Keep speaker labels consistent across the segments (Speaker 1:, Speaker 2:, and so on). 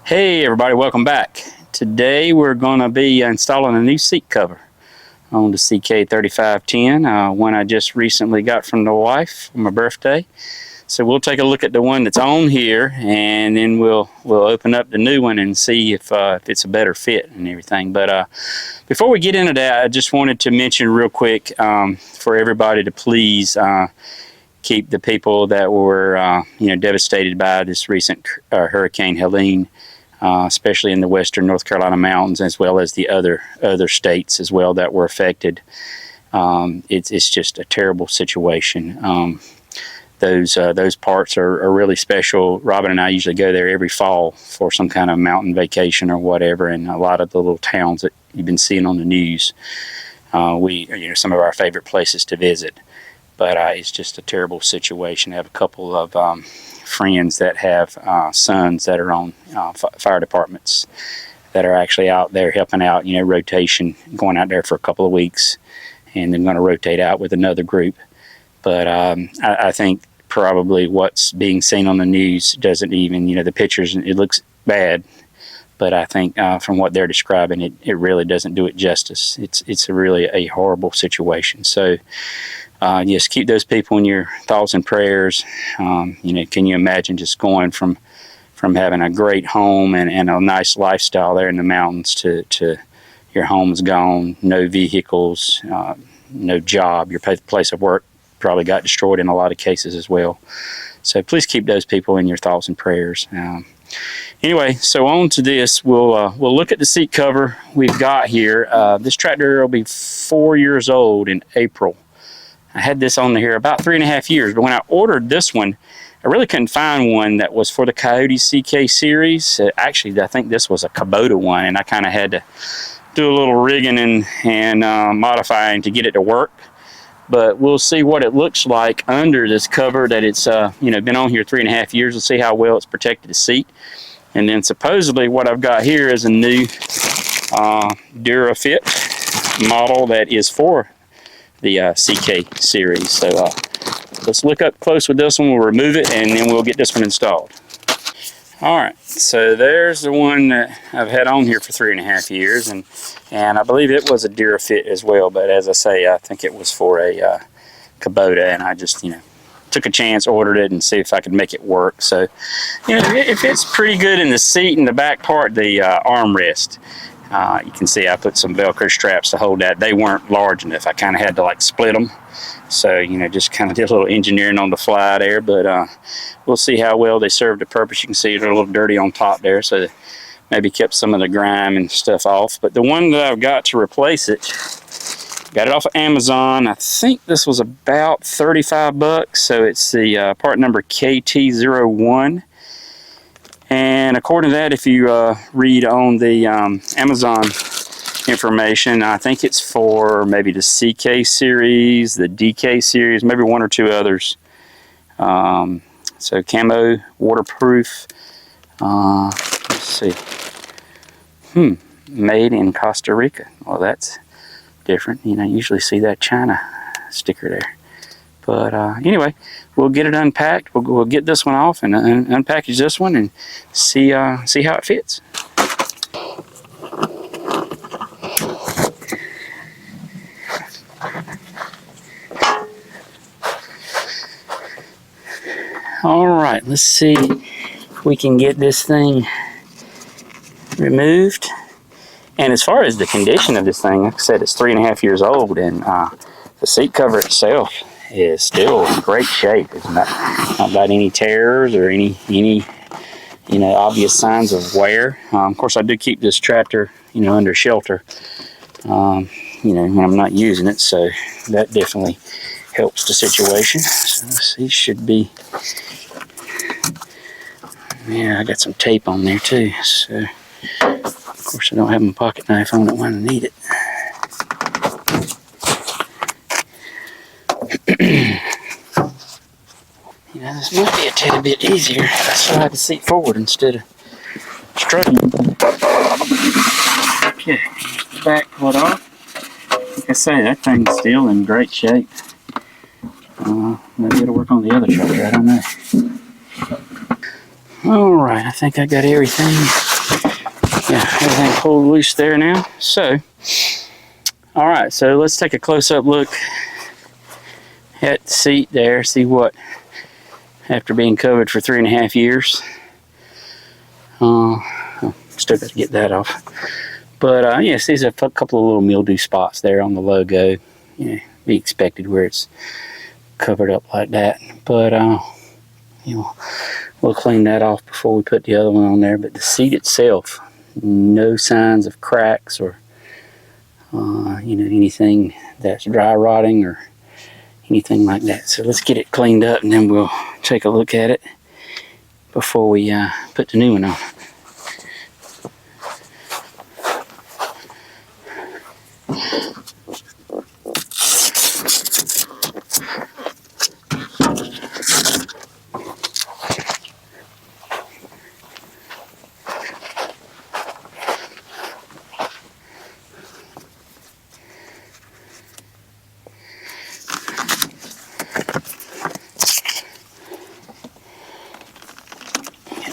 Speaker 1: Hey everybody, welcome back. Today we're going to be installing a new seat cover on the CK3510, one I just recently got from the wife for my birthday. So we'll take a look at the one that's on here, and then we'll open up the new one and see if it's a better fit and everything. But before we get into that, I just wanted to mention real quick for everybody to please keep the people that were devastated by this recent Hurricane Helene, especially in the western North Carolina mountains, as well as the other states as well that were affected. It's just a terrible situation. Those parts are really special. Robin and I usually go there every fall for some kind of mountain vacation or whatever, and a lot of the little towns that you've been seeing on the news, some of our favorite places to visit. But it's just a terrible situation. I have a couple of friends that have sons that are on fire departments that are actually out there helping out, rotation, going out there for a couple of weeks, and then going to rotate out with another group. But I think probably what's being seen on the news doesn't even, the pictures, it looks bad, but I think from what they're describing, it really doesn't do it justice. It's really a horrible situation. So just keep those people in your thoughts and prayers. Can you imagine just going from having a great home and a nice lifestyle there in the mountains to your home's gone, no vehicles, no job, your place of work probably got destroyed in a lot of cases as well. So please keep those people in your thoughts and prayers. Anyway, so on to this. We'll look at the seat cover we've got here. This tractor will be 4 years old in April. I had this on here about 3.5 years, but when I ordered this one, I really couldn't find one that was for the Kioti CK series. Actually, I think this was a Kubota one, and I kind of had to do a little rigging and modifying to get it to work. But we'll see what it looks like under this cover that it's been on here 3.5 years. We'll see how well it's protected the seat. And then supposedly what I've got here is a new Durafit model that is for the CK series. So let's look up close with this one. We'll remove it and then we'll get this one installed. All right, so there's the one that I've had on here for 3.5 years, and I believe it was a Durafit as well, but as I say, I think it was for a Kubota, and I just, took a chance, ordered it, and see if I could make it work. So, it fits pretty good in the seat and the back part, the armrest. You can see I put some Velcro straps to hold that. They weren't large enough. I kind of had to split them. So, just kind of did a little engineering on the fly there, but we'll see how well they serve the purpose. You can see they're a little dirty on top there, so maybe kept some of the grime and stuff off. But the one that I've got to replace it, got it off of Amazon. I think this was about 35 bucks. So it's the part number KT01. And according to that, if you read on the Amazon information, I think it's for maybe the CK series, the DK series, maybe one or two others. So camo, waterproof. Let's see. Made in Costa Rica. Well, that's different. You usually see that China sticker there. But anyway, we'll get it unpacked. We'll get this one off and unpackage this one and see how it fits. All right, let's see if we can get this thing removed. And as far as the condition of this thing, like I said, it's 3.5 years old, and the seat cover itself is still in great shape. It's not got any tears or any obvious signs of wear. Of course, I do keep this tractor under shelter when I'm not using it, so that definitely helps the situation. So let's see, should be, yeah, I got some tape on there too, so of course I don't have my pocket knife on it when I need it. This might be a tad bit easier if I slide the seat forward instead of struggling. Okay, back pulled off. Like I say, that thing's still in great shape. Maybe it'll work on the other shoulder, I don't know. All right, I think I got everything. Yeah, everything pulled loose there now. So, all right, so let's take a close-up look at the seat there. See what, after being covered for 3.5 years. Still got to get that off. But yes, these are a couple of little mildew spots there on the logo. Yeah, be expected where it's covered up like that. But you know, we'll clean that off before we put the other one on there. But the seat itself, no signs of cracks or you know, anything that's dry rotting or anything like that. So let's get it cleaned up and then we'll take a look at it before we put the new one on.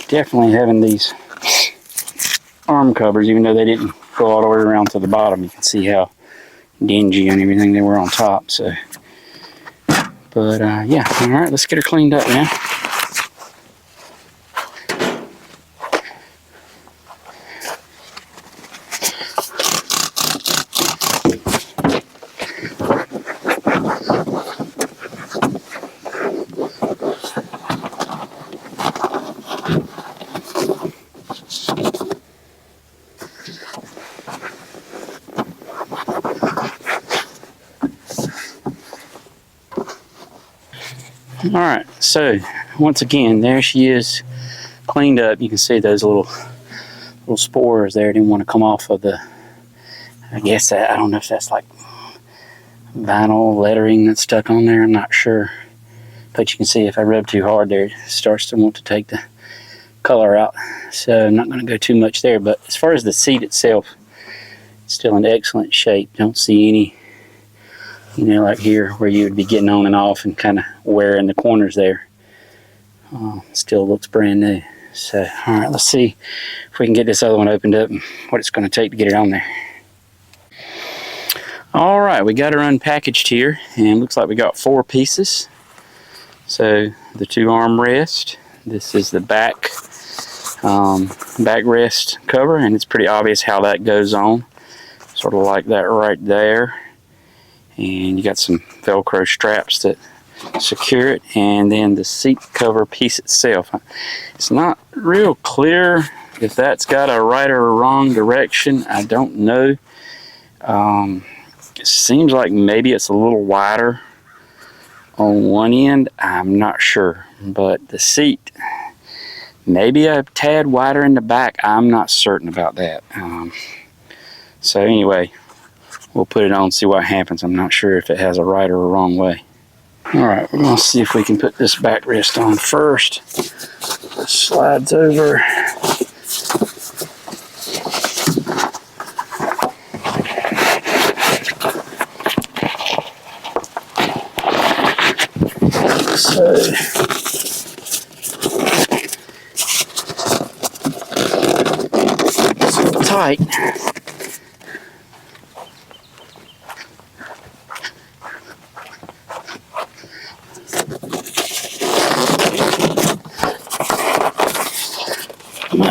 Speaker 1: Definitely having these arm covers, even though they didn't go all the way around to the bottom, you can see how dingy and everything they were on top. So, but yeah, all right, let's get her cleaned up now. Alright, so once again, there she is, cleaned up. You can see those little spores there didn't want to come off of the, I guess that, I don't know if that's like vinyl lettering that's stuck on there, I'm not sure. But you can see if I rub too hard there, it starts to want to take the color out. So I'm not going to go too much there, but as far as the seat itself, it's still in excellent shape. Don't see any, you know, like here where you would be getting on and off and kind of wearing the corners there. Still looks brand new. So, all right, let's see if we can get this other one opened up and what it's going to take to get it on there. All right, we got her unpackaged here, and looks like we got 4 pieces. So the 2 armrests. This is the backrest cover, and it's pretty obvious how that goes on. Sort of like that right there. And you got some Velcro straps that secure it, and then the seat cover piece itself. It's not real clear if that's got a right or a wrong direction. I don't know. It seems like maybe it's a little wider on one end. I'm not sure, but the seat maybe a tad wider in the back. I'm not certain about that. So anyway, we'll put it on, see what happens. I'm not sure if it has a right or a wrong way. Alright, we're going to see if we can put this backrest on first. It slides over. So, it's tight.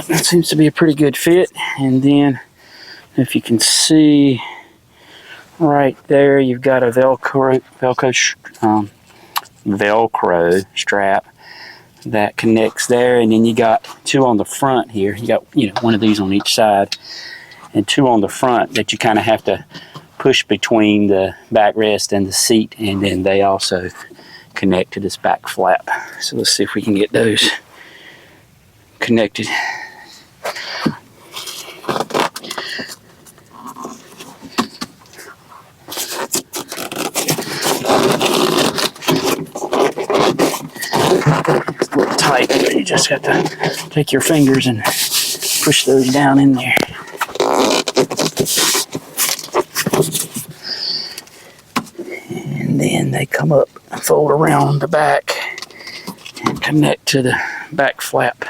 Speaker 1: That seems to be a pretty good fit. And then if you can see right there, you've got a Velcro strap that connects there, and then you got 2 on the front here. You got, you know, one of these on each side and 2 on the front that you kind of have to push between the backrest and the seat, and then they also connect to this back flap. So let's see if we can get those connected. It's a little tight, but you just have to take your fingers and push those down in there. And then they come up and fold around the back and connect to the back flap.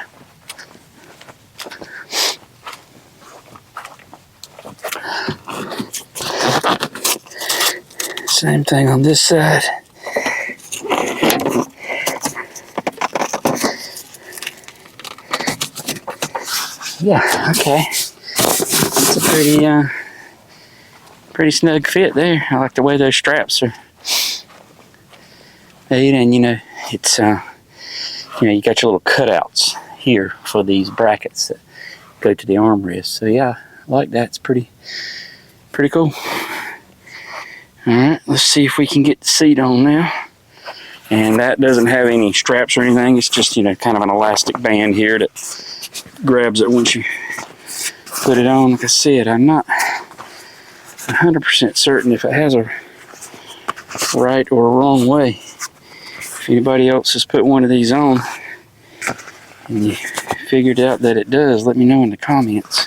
Speaker 1: Same thing on this side. Yeah, okay. It's a pretty snug fit there. I like the way those straps are made, and you know, it's you got your little cutouts here for these brackets that go to the armrest. So yeah, I like that. It's pretty cool. All right, let's see if we can get the seat on now. And that doesn't have any straps or anything. It's just, you know, kind of an elastic band here that grabs it once you put it on. Like I said, I'm not 100% certain if it has a right or a wrong way. If anybody else has put one of these on and you figured out that it does, let me know in the comments.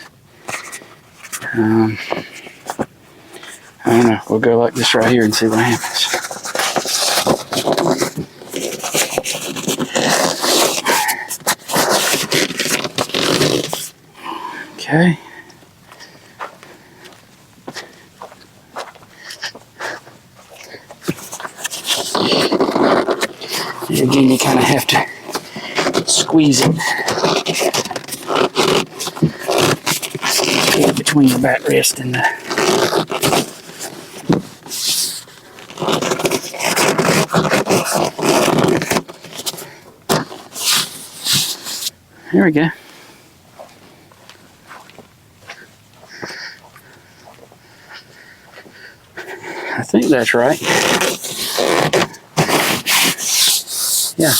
Speaker 1: I don't know. We'll go like this right here and see what happens. Okay. And again, you kind of have to squeeze it. Get between the backrest and the there we go. I think that's right. Yeah.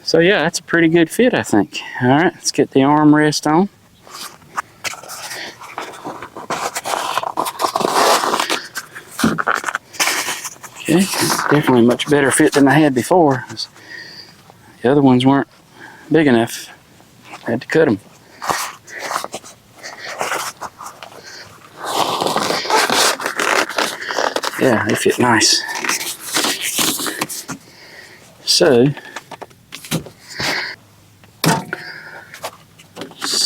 Speaker 1: So yeah, that's a pretty good fit, I think. All right, let's get the armrest on. Okay, definitely a much better fit than I had before. The other ones weren't big enough. I had to cut them. Yeah, they fit nice. So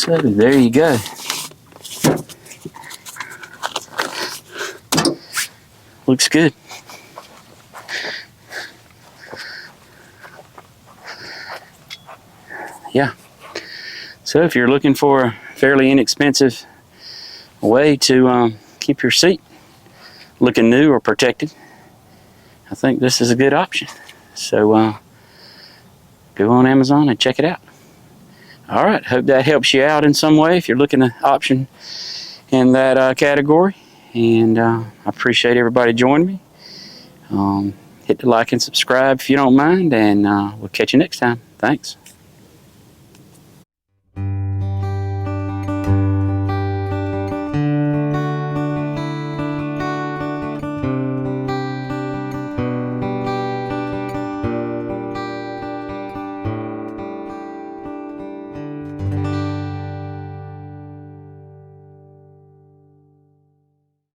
Speaker 1: there you go. Looks good. Yeah. So if you're looking for a fairly inexpensive way to keep your seat looking new or protected, I think this is a good option. So go on Amazon and check it out. All right, hope that helps you out in some way if you're looking at an option in that category. And I appreciate everybody joining me. Hit the like and subscribe if you don't mind, and we'll catch you next time. Thanks.